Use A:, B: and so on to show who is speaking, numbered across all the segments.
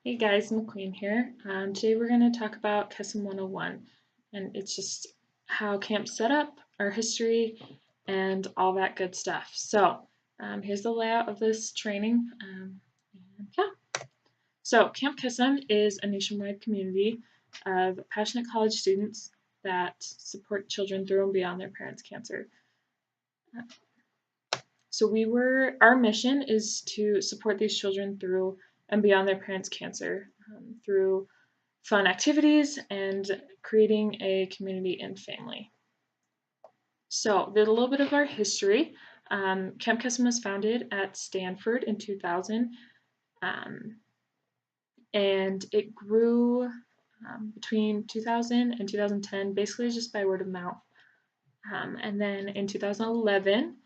A: Hey guys, McQueen here. Today we're going to talk about Kesem 101, and it's just how camp's set up, our history, and all that good stuff. Here's the layout of this training. So Camp Kesem is a nationwide community of passionate college students that support children through and beyond their parents' cancer. Our mission is to support these children through and beyond their parents' cancer through fun activities and creating a community and family. So there's a little bit of our history. Camp Kesem was founded at Stanford in 2000, and it grew between 2000 and 2010, basically just by word of mouth. And then in 2011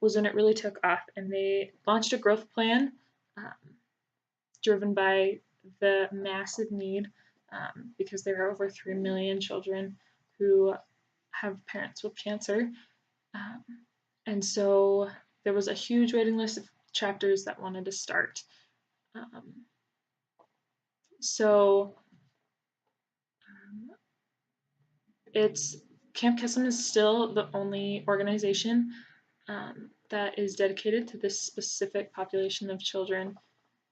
A: was when it really took off, and they launched a growth plan driven by the massive need because there are over 3 million children who have parents with cancer. And so there was a huge waiting list of chapters that wanted to start. So it's Camp Kesem is still the only organization that is dedicated to this specific population of children,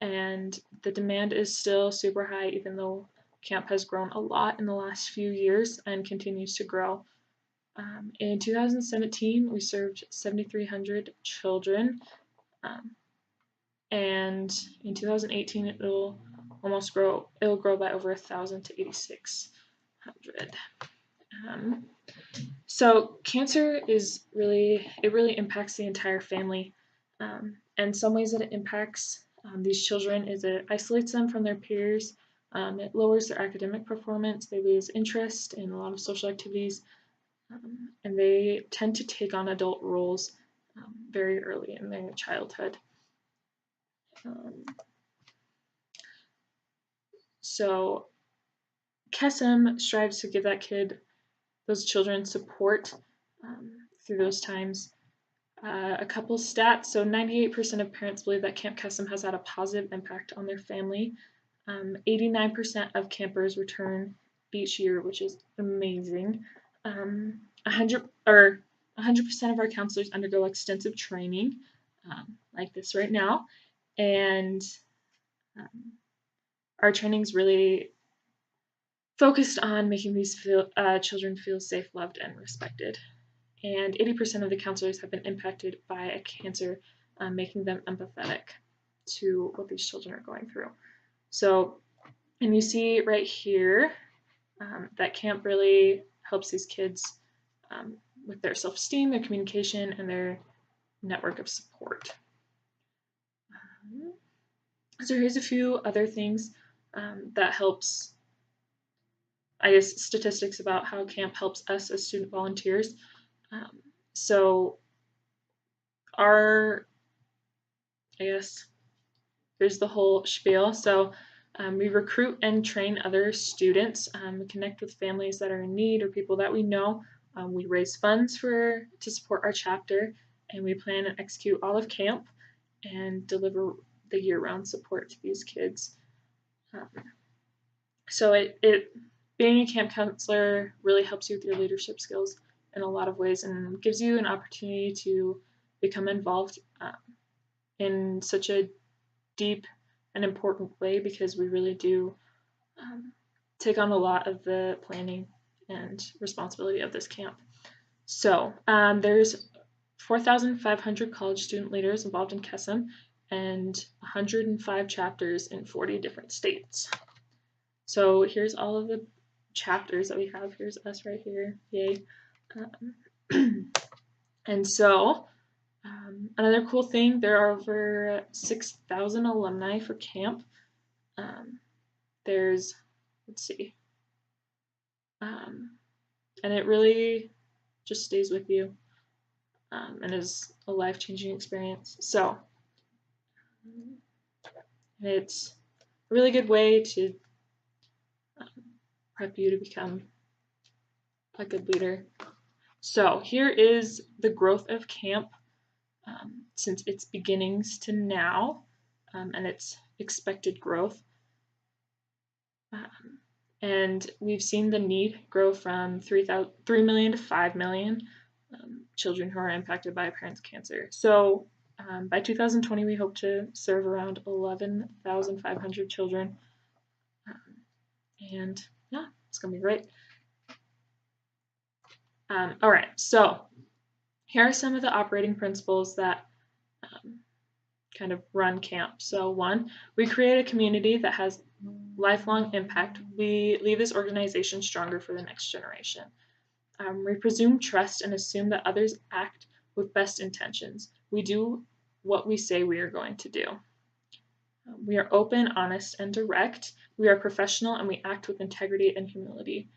A: and the demand is still super high, even though camp has grown a lot in the last few years and continues to grow. In 2017, we served 7,300 children, and in 2018, it'll grow by over 1,000 to 8,600. So cancer really impacts the entire family, and some ways that it impacts these children is it isolates them from their peers, it lowers their academic performance, they lose interest in a lot of social activities, and they tend to take on adult roles very early in their childhood. So Kesem strives to give those children support through those times. A couple stats, so 98% of parents believe that Camp Kesem has had a positive impact on their family. 89% of campers return each year, which is amazing. 100% of our counselors undergo extensive training, like this right now, and our training's really focused on making these children feel safe, loved, and respected. And 80% of the counselors have been impacted by a cancer, making them empathetic to what these children are going through. So, and you see right here that camp really helps these kids with their self-esteem, their communication, and their network of support. So here's a few other things that helps, I guess, statistics about how camp helps us as student volunteers. Here's the whole spiel. So we recruit and train other students, we connect with families that are in need or people that we know. We raise funds to support our chapter, and we plan and execute all of camp and deliver the year-round support to these kids. So being a camp counselor really helps you with your leadership skills in a lot of ways and gives you an opportunity to become involved in such a deep and important way, because we really do take on a lot of the planning and responsibility of this camp. So there's 4,500 college student leaders involved in Kesem and 105 chapters in 40 different states. So here's all of the chapters that we have. Here's us right here. Yay. And so another cool thing, there are over 6,000 alumni for camp. And it really just stays with you and is a life-changing experience. So it's a really good way to prep you to become a good leader. So here is the growth of camp since its beginnings to now, and its expected growth. And we've seen the need grow from 3 million to 5 million children who are impacted by a parent's cancer. So by 2020, we hope to serve around 11,500 children. And yeah, it's going to be great. All right, so here are some of the operating principles that kind of run camp. So one, we create a community that has lifelong impact. We leave this organization stronger for the next generation. We presume trust and assume that others act with best intentions. We do what we say we are going to do. We are open, honest, and direct. We are professional and we act with integrity and humility.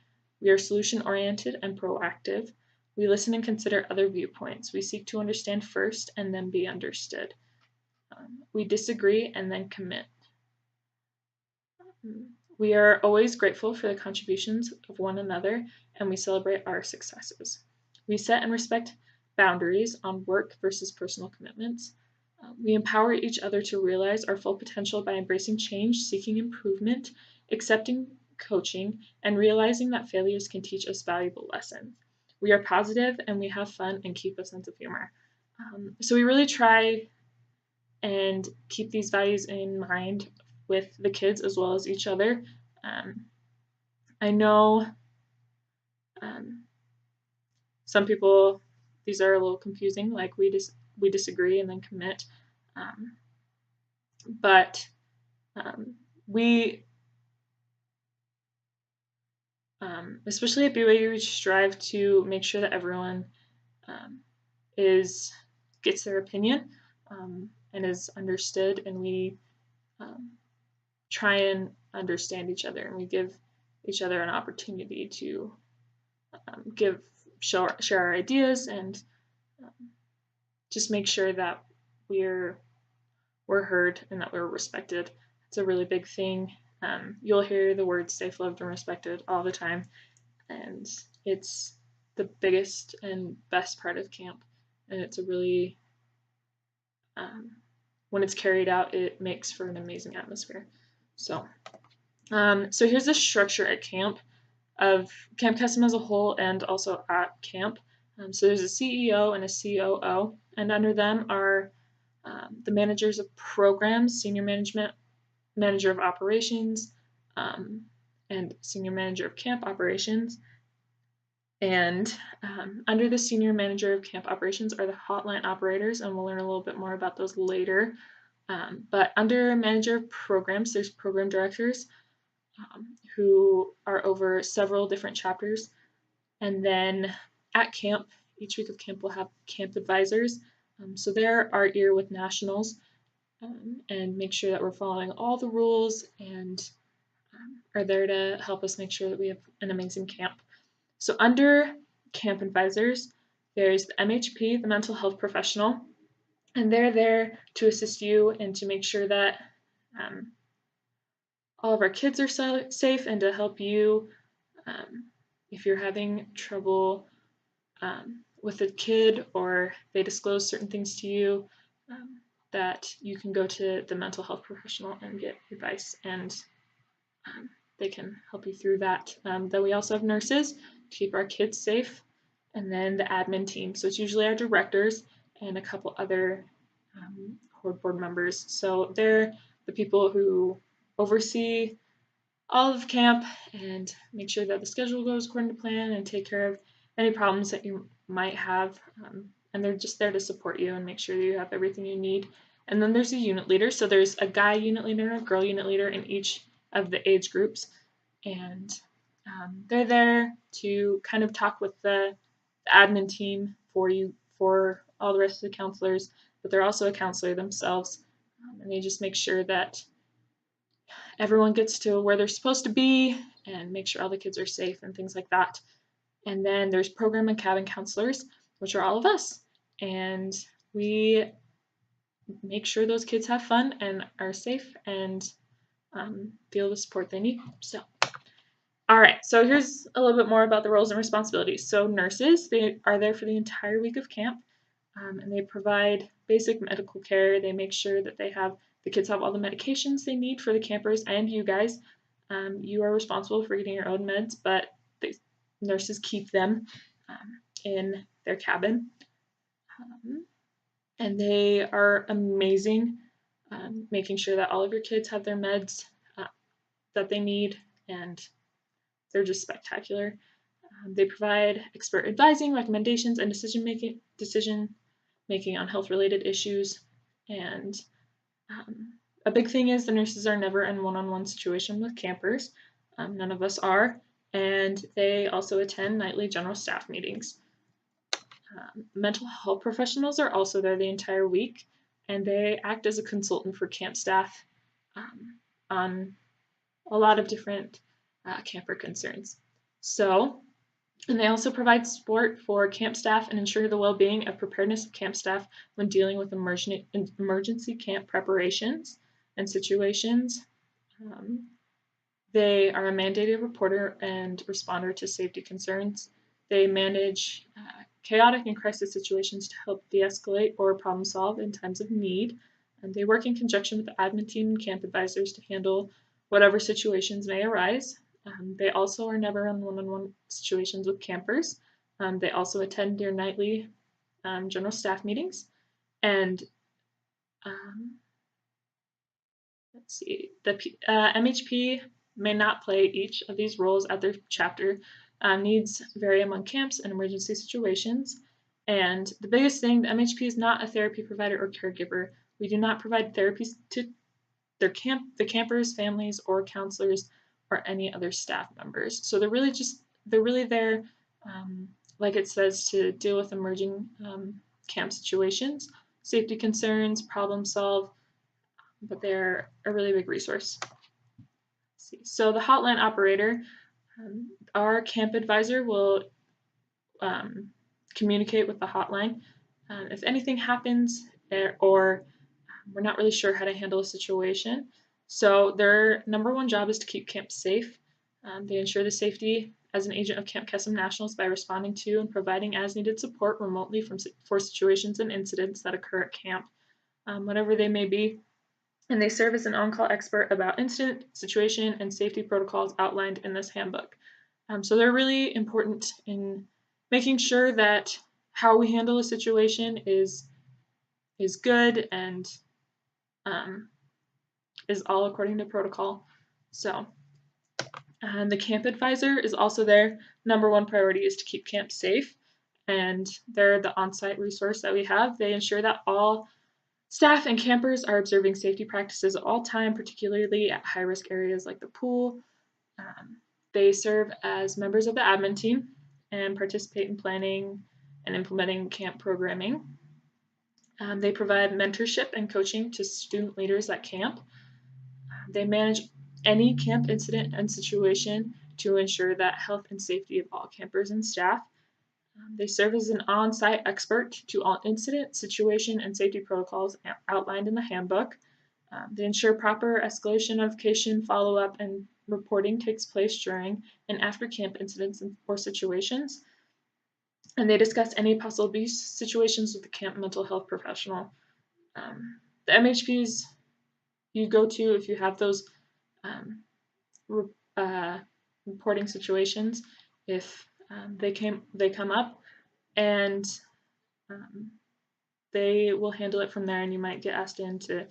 A: We are solution oriented and proactive. We listen and consider other viewpoints. We seek to understand first and then be understood. We disagree and then commit. We are always grateful for the contributions of one another and we celebrate our successes. We set and respect boundaries on work versus personal commitments. We empower each other to realize our full potential by embracing change, seeking improvement, accepting coaching, and realizing that failures can teach us valuable lessons. We are positive and we have fun and keep a sense of humor. So we really try and keep these values in mind with the kids as well as each other. I know some people, these are a little confusing, like we disagree and then commit. But we, especially at BYU, we strive to make sure that everyone gets their opinion and is understood, and we try and understand each other, and we give each other an opportunity to share our ideas and just make sure that we're heard and that we're respected. It's a really big thing. You'll hear the words safe, loved, and respected all the time, and it's the biggest and best part of camp, and it's a really when it's carried out, it makes for an amazing atmosphere. So here's the structure at camp of Camp Kesem as a whole and also at camp. So there's a CEO and a COO, and under them are the managers of programs, senior management, manager of operations, and senior manager of camp operations. And under the senior manager of camp operations are the hotline operators, and we'll learn a little bit more about those later. But under manager of programs, there's program directors who are over several different chapters. And then at camp, each week of camp, we'll have camp advisors. So they're our ear with nationals and make sure that we're following all the rules and are there to help us make sure that we have an amazing camp. So under camp advisors, there's the MHP, the mental health professional, and they're there to assist you and to make sure that all of our kids are safe and to help you if you're having trouble with a kid or they disclose certain things to you, that you can go to the mental health professional and get advice and they can help you through that. Then we also have nurses to keep our kids safe, and then the admin team. So it's usually our directors and a couple other board members. So they're the people who oversee all of camp and make sure that the schedule goes according to plan and take care of any problems that you might have. And they're just there to support you and make sure you have everything you need. And then there's a unit leader. So there's a guy unit leader and a girl unit leader in each of the age groups. And they're there to kind of talk with the admin team for all the rest of the counselors, but they're also a counselor themselves. And they just make sure that everyone gets to where they're supposed to be and make sure all the kids are safe and things like that. And then there's program and cabin counselors, which are all of us. And we make sure those kids have fun and are safe and feel the support they need. So, all right, so here's a little bit more about the roles and responsibilities. So nurses, they are there for the entire week of camp, and they provide basic medical care. They make sure that the kids have all the medications they need for the campers and you guys. You are responsible for getting your own meds, but the nurses keep them in their cabin. And they are amazing, making sure that all of your kids have their meds that they need, and they're just spectacular. They provide expert advising, recommendations, and decision making on health-related issues. And a big thing is the nurses are never in one-on-one situation with campers. None of us are. And they also attend nightly general staff meetings. Mental health professionals are also there the entire week, and they act as a consultant for camp staff on a lot of different camper concerns. And they also provide support for camp staff and ensure the well-being of preparedness of camp staff when dealing with emergency camp preparations and situations. They are a mandated reporter and responder to safety concerns. They manage chaotic and crisis situations to help de-escalate or problem solve in times of need. And they work in conjunction with the admin team and camp advisors to handle whatever situations may arise. They also are never in one-on-one situations with campers. They also attend their nightly general staff meetings. And let's see, the MHP may not play each of these roles at their chapter. Needs vary among camps and emergency situations. And the biggest thing, the MHP is not a therapy provider or caregiver. We do not provide therapies to the campers, families, or counselors, or any other staff members. So they're really there, like it says, to deal with emerging camp situations, safety concerns, problem solve, but they're a really big resource. Let's see. So the hotline operator, our camp advisor will communicate with the hotline if anything happens or we're not really sure how to handle a situation. So their number one job is to keep camp safe. They ensure the safety as an agent of Camp Kesem Nationals by responding to and providing as needed support remotely for situations and incidents that occur at camp, whatever they may be. And they serve as an on-call expert about incident, situation, and safety protocols outlined in this handbook. So they're really important in making sure that how we handle a situation is good and is all according to protocol. So the camp advisor is also their number one priority is to keep camp safe, and they're the on-site resource that we have. They ensure that all staff and campers are observing safety practices at all time, particularly at high-risk areas like the pool. They serve as members of the admin team and participate in planning and implementing camp programming. They provide mentorship and coaching to student leaders at camp. They manage any camp incident and situation to ensure that health and safety of all campers and staff. They serve as an on-site expert to all incident, situation, and safety protocols outlined in the handbook. They ensure proper escalation notification, follow-up, and reporting takes place during and after camp incidents or situations. And they discuss any possible abuse situations with the camp mental health professional. The MHPs you go to if you have those reporting situations, if they come up, and they will handle it from there, and you might get asked in to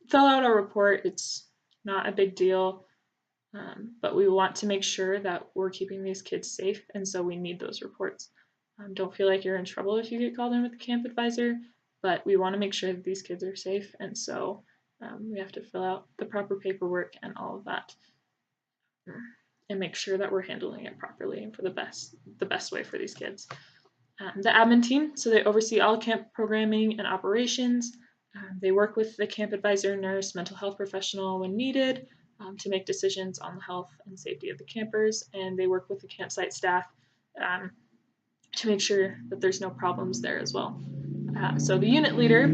A: fill out a report. It's not a big deal, but we want to make sure that we're keeping these kids safe, and so we need those reports. Don't feel like you're in trouble if you get called in with the camp advisor, but we want to make sure that these kids are safe, and so we have to fill out the proper paperwork and all of that, and make sure that we're handling it properly and for the best way for these kids. The admin team, so they oversee all camp programming and operations. They work with the camp advisor, nurse, mental health professional when needed to make decisions on the health and safety of the campers, and they work with the campsite staff to make sure that there's no problems there as well. So the unit leader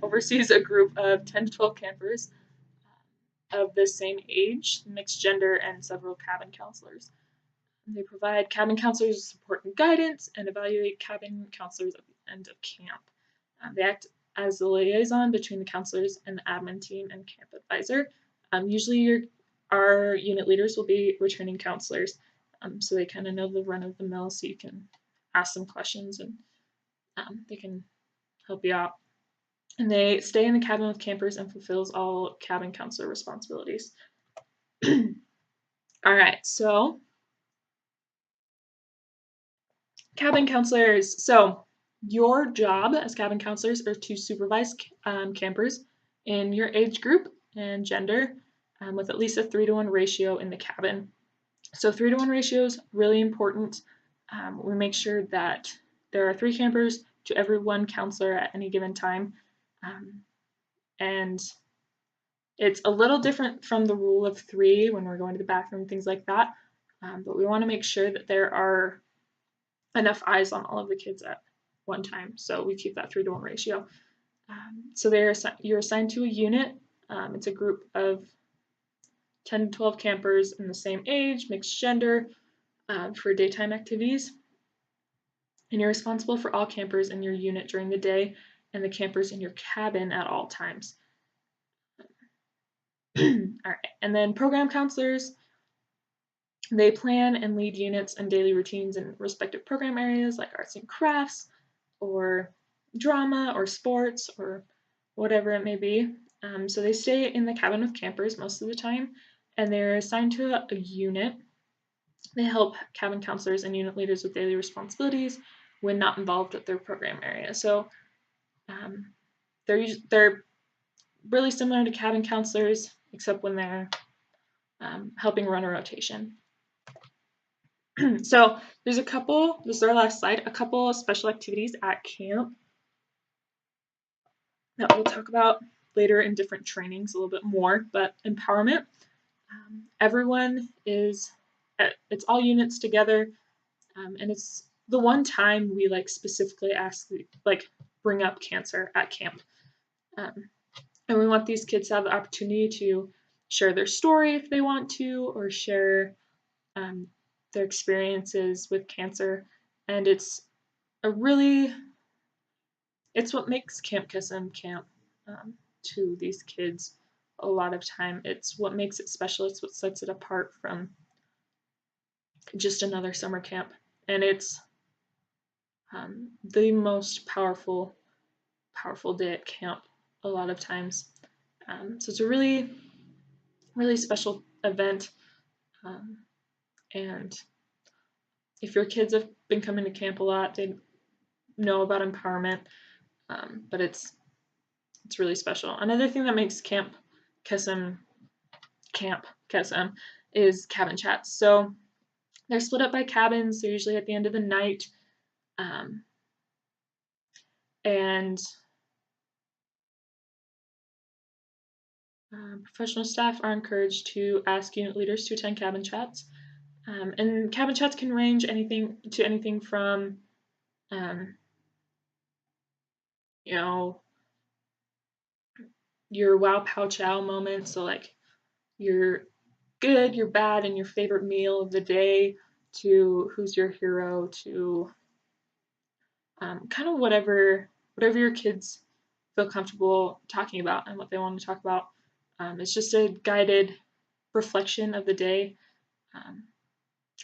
A: oversees a group of 10 to 12 campers of the same age, mixed gender, and several cabin counselors. They provide cabin counselors support and guidance and evaluate cabin counselors at the end of camp. They act as the liaison between the counselors and the admin team and camp advisor. Usually our unit leaders will be returning counselors, so they kind of know the run of the mill, so you can ask them questions and they can help you out. And they stay in the cabin with campers and fulfills all cabin counselor responsibilities. All right, so cabin counselors. So your job as cabin counselors are to supervise campers in your age group and gender with at least a 3-to-1 ratio in the cabin. So 3-to-1 ratio is really important. We make sure that there are 3 campers to every 1 counselor at any given time. And it's a little different from the rule of 3 when we're going to the bathroom, things like that. But we want to make sure that there are enough eyes on all of the kids at one time. So we keep that 3-to-1 ratio. So you're assigned to a unit. It's a group of 10 to 12 campers in the same age, mixed gender, for daytime activities. And you're responsible for all campers in your unit during the day and the campers in your cabin at all times. All right, and then program counselors, they plan and lead units and daily routines in respective program areas like arts and crafts or drama or sports or whatever it may be. So they stay in the cabin with campers most of the time, and they're assigned to a unit. They help cabin counselors and unit leaders with daily responsibilities when not involved at their program area. So they're really similar to cabin counselors, except when they're helping run a rotation. So there's a couple, this is our last slide, a couple of special activities at camp that we'll talk about later in different trainings a little bit more, but empowerment. Everyone it's all units together, and it's the one time we like specifically bring up cancer at camp. And we want these kids to have the opportunity to share their story if they want to, or share their experiences with cancer. And it's what makes Camp Kesem camp to these kids a lot of time. It's what makes it special. It's what sets it apart from just another summer camp. And it's the most powerful day at camp a lot of times. So it's a really, really special event. And if your kids have been coming to camp a lot, they know about empowerment. But it's really special. Another thing that makes Camp Kesem is cabin chats. So they're split up by cabins. They're usually at the end of the night. And professional staff are encouraged to ask unit leaders to attend cabin chats. And cabin chats can range anything from, your wow pow chow moment. So like your good, your bad, and your favorite meal of the day, to who's your hero, to kind of whatever your kids feel comfortable talking about and what they want to talk about. It's just a guided reflection of the day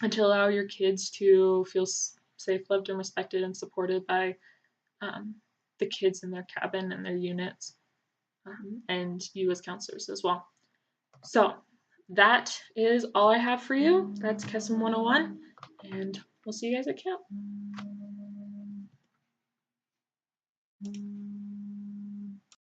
A: and to allow your kids to feel safe, loved, and respected and supported by the kids in their cabin and their units, and you as counselors as well. So that is all I have for you. That's Kesem 101, and we'll see you guys at camp.